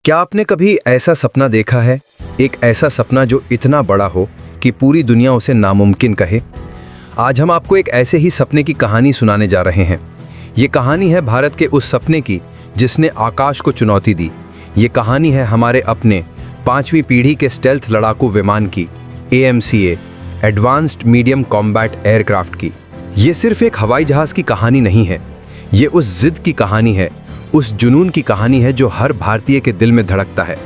क्या आपने कभी ऐसा सपना देखा है, एक ऐसा सपना जो इतना बड़ा हो कि पूरी दुनिया उसे नामुमकिन कहे? आज हम आपको एक ऐसे ही सपने की कहानी सुनाने जा रहे हैं। ये कहानी है भारत के उस सपने की जिसने आकाश को चुनौती दी। ये कहानी है हमारे अपने 5वीं पीढ़ी के स्टेल्थ लड़ाकू विमान की, AMCA advanced medium combat aircraft की। ये सिर्फ एक हवाई जहाज की कहानी नहीं है, ये उस जिद की कहानी है, उस जुनून की कहानी है जो हर भारतीय के दिल में धड़कता है।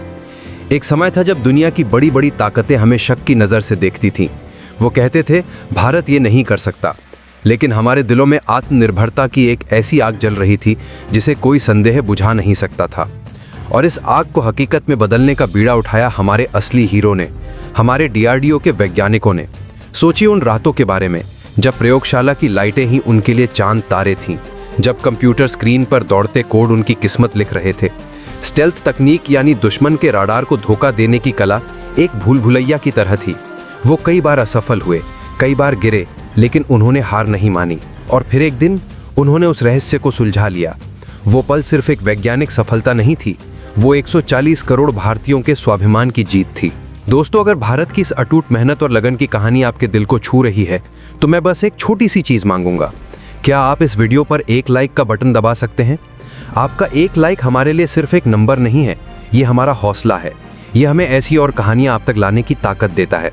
एक समय था जब दुनिया की बड़ी बड़ी ताकतें हमें शक की नज़र से देखती थीं। वो कहते थे भारत ये नहीं कर सकता, लेकिन हमारे दिलों में आत्मनिर्भरता की एक ऐसी आग जल रही थी जिसे कोई संदेह बुझा नहीं सकता था। और इस आग को हकीकत में बदलने का बीड़ा उठाया हमारे असली हीरो ने, हमारे DRDO के वैज्ञानिकों ने। सोचिए उन रातों के बारे में जब प्रयोगशाला की लाइटें ही उनके लिए चांद तारे थीं, जब कंप्यूटर स्क्रीन पर दौड़ते कोड उनकी किस्मत लिख रहे थे। स्टेल्थ तकनीक यानी दुश्मन के राडार को धोखा देने की कला एक भूल भुलैया की तरह थी। वो कई बार असफल हुए, कई बार गिरे, लेकिन उन्होंने हार नहीं मानी। और फिर एक दिन उन्होंने उस रहस्य को सुलझा लिया। वो पल सिर्फ एक वैज्ञानिक सफलता नहीं थी, वो 140 करोड़ भारतीयों के स्वाभिमान की जीत थी। दोस्तों, अगर भारत की इस अटूट मेहनत और लगन की कहानी आपके दिल को छू रही है तो मैं बस एक छोटी सी चीज़ मांगूंगा। क्या आप इस वीडियो पर एक लाइक का बटन दबा सकते हैं? आपका एक लाइक हमारे लिए सिर्फ एक नंबर नहीं है, ये हमारा हौसला है। ये हमें ऐसी और कहानियां आप तक लाने की ताकत देता है।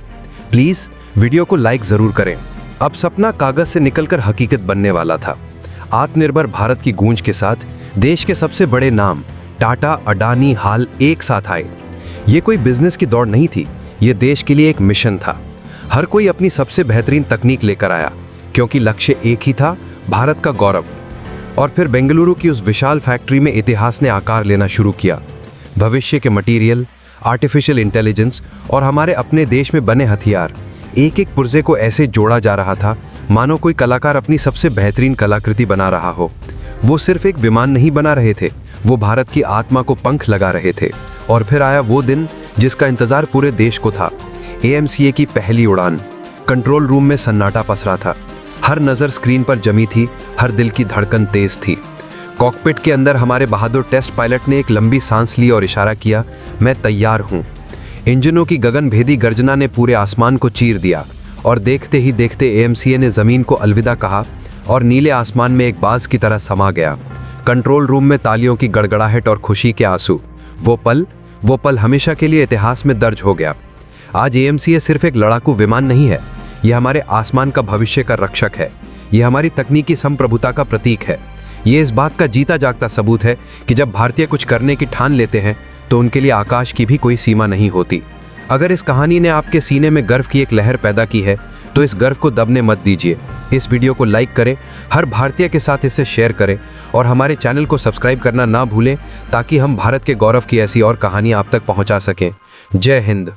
प्लीज़ वीडियो को लाइक ज़रूर करें। अब सपना कागज़ से निकलकर हकीकत बनने वाला था। आत्मनिर्भर भारत की गूंज के साथ देश के सबसे बड़े नाम टाटा, अडानी, हाल एक साथ आए। ये कोई बिजनेस की दौड़ नहीं थी, ये देश के लिए एक मिशन था। हर कोई अपनी सबसे बेहतरीन तकनीक लेकर आया, क्योंकि लक्ष्य एक ही था, भारत का गौरव। और फिर बेंगलुरु की उस विशाल फैक्ट्री में इतिहास ने आकार लेना शुरू किया। भविष्य के मटेरियल, आर्टिफिशियल इंटेलिजेंस और हमारे अपने देश में बने हथियार, एक एक पुर्जे को ऐसे जोड़ा जा रहा था मानो कोई कलाकार अपनी सबसे बेहतरीन कलाकृति बना रहा हो। वो सिर्फ एक विमान नहीं बना रहे थे, वो भारत की आत्मा को पंख लगा रहे थे। और फिर आया वो दिन जिसका इंतजार पूरे देश को था, AMCA की पहली उड़ान। कंट्रोल रूम में सन्नाटा पसरा था, हर नज़र स्क्रीन पर जमी थी, हर दिल की धड़कन तेज थी। कॉकपिट के अंदर हमारे बहादुर टेस्ट पायलट ने एक लंबी सांस ली और इशारा किया, मैं तैयार हूँ। इंजनों की गगनभेदी गर्जना ने पूरे आसमान को चीर दिया और देखते ही देखते AMCA ने ज़मीन को अलविदा कहा और नीले आसमान में एक बाज की तरह समा गया। कंट्रोल रूम में तालियों की गड़गड़ाहट और खुशी के आंसू। वो पल हमेशा के लिए इतिहास में दर्ज हो गया। आज AMCA सिर्फ एक लड़ाकू विमान नहीं है, ये हमारे आसमान का भविष्य का रक्षक है। ये हमारी तकनीकी संप्रभुता का प्रतीक है। ये इस बात का जीता जागता सबूत है कि जब भारतीय कुछ करने की ठान लेते हैं तो उनके लिए आकाश की भी कोई सीमा नहीं होती। अगर इस कहानी ने आपके सीने में गर्व की एक लहर पैदा की है तो इस गर्व को दबने मत दीजिए। इस वीडियो को लाइक करें, हर भारतीय के साथ इसे शेयर करें और हमारे चैनल को सब्सक्राइब करना ना भूलें ताकि हम भारत के गौरव की ऐसी और कहानियाँ आप तक पहुँचा सकें। जय हिंद।